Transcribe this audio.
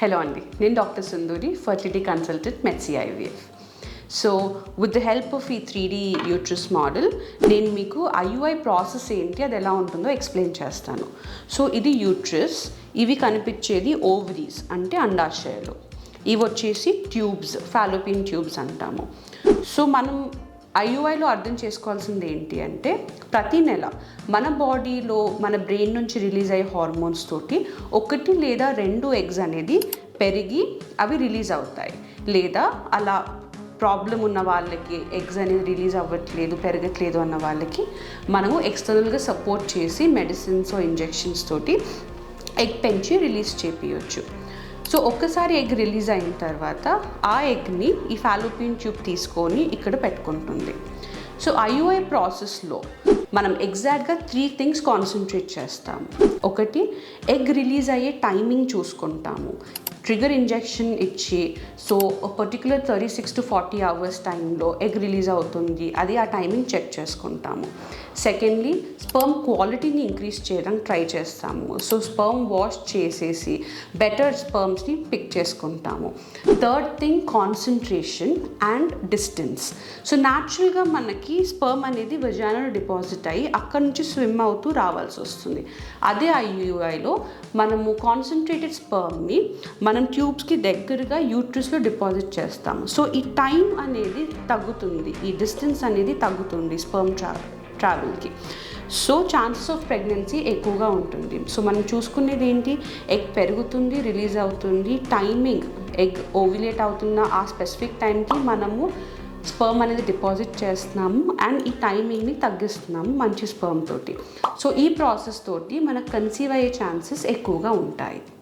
Hello Andy, నేను doctor Sunduri fertility consultant Medcy IVF. So with the help of ఈ 3D uterus model నేను మీకు IUI process ఏంటి, అది ఎలా ఉంటుందో ఎక్స్ప్లెయిన్ చేస్తాను. సో ఇది యూట్రస్, ఇవి కనిపించేది ఓవరీస్ అంటే అండాశయాలు, ఇవి వచ్చేసి ట్యూబ్స్, ఫాలోపియన్ ట్యూబ్స్ అంటాము. సో మనం IUIలో అర్థం చేసుకోవాల్సింది ఏంటి అంటే, ప్రతి నెల మన బాడీలో మన బ్రెయిన్ నుంచి రిలీజ్ అయ్యే హార్మోన్స్ తోటి 1 లేదా 2 ఎగ్స్ అనేది పెరిగి అవి రిలీజ్ అవుతాయి. లేదా అలా ప్రాబ్లం ఉన్న వాళ్ళకి ఎగ్స్ అనేది రిలీజ్ అవ్వట్లేదు, పెరగట్లేదు అన్న వాళ్ళకి మనము ఎక్స్టర్నల్గా సపోర్ట్ చేసి మెడిసిన్స్ ఇంజెక్షన్స్ తోటి ఎగ్ పెంచి రిలీజ్ చేపించవచ్చు. సో ఒక్కసారి ఎగ్ రిలీజ్ అయిన తర్వాత ఆ ఎగ్ని ఈ ఫాలోపియన్ ట్యూబ్ తీసుకొని ఇక్కడ పెట్టుకుంటుంది. సో IUI ప్రాసెస్లో మనం ఎగ్జాక్ట్గా 3 థింగ్స్ కాన్సన్ట్రేట్ చేస్తాము. ఒకటి, ఎగ్ రిలీజ్ అయ్యే టైమింగ్ చూసుకుంటాము. ట్రిగర్ ఇంజెక్షన్ ఇచ్చి సో పర్టికులర్ 36 to 40 అవర్స్ టైంలో ఎగ్ రిలీజ్ అవుతుంది, అది ఆ టైమింగ్ చెక్ చేసుకుంటాము. సెకండ్లీ, స్పర్మ్ క్వాలిటీని ఇంక్రీజ్ చేయడానికి ట్రై చేస్తాము. సో స్పర్మ్ వాష్ చేసేసి బెటర్ స్పర్మ్స్ని పిక్ చేసుకుంటాము. Third thing, concentration and distance. So న్యాచురల్గా మనకి స్పర్మ్ అనేది వజానాలో డిపాజిట్ అయ్యి అక్కడ నుంచి స్విమ్ అవుతూ రావాల్సి వస్తుంది. అదే IUIలో మనము కాన్సన్ట్రేటెడ్ స్పర్మ్ని మనం ట్యూబ్స్కి దగ్గరగా యూట్రస్లో డిపాజిట్ చేస్తాము. సో ఈ టైం అనేది తగ్గుతుంది, ఈ డిస్టెన్స్ అనేది తగ్గుతుంది స్పర్మ్ ట్రావెల్కి. సో ఛాన్సెస్ ఆఫ్ ప్రెగ్నెన్సీ ఎక్కువగా ఉంటుంది. సో మనం చూసుకునేది ఏంటి, ఎగ్ పెరుగుతుంది, రిలీజ్ అవుతుంది, టైమింగ్ ఎగ్ ఓవ్యులేట్ అవుతున్న ఆ స్పెసిఫిక్ టైంకి మనము స్పర్మ్ అనేది డిపాజిట్ చేస్తున్నాము అండ్ ఈ టైమింగ్ని తగ్గిస్తున్నాము మంచి స్పర్మ్ తోటి. సో ఈ ప్రాసెస్ తోటి మనకు కన్సీవ్ అయ్యే ఛాన్సెస్ ఎక్కువగా ఉంటాయి.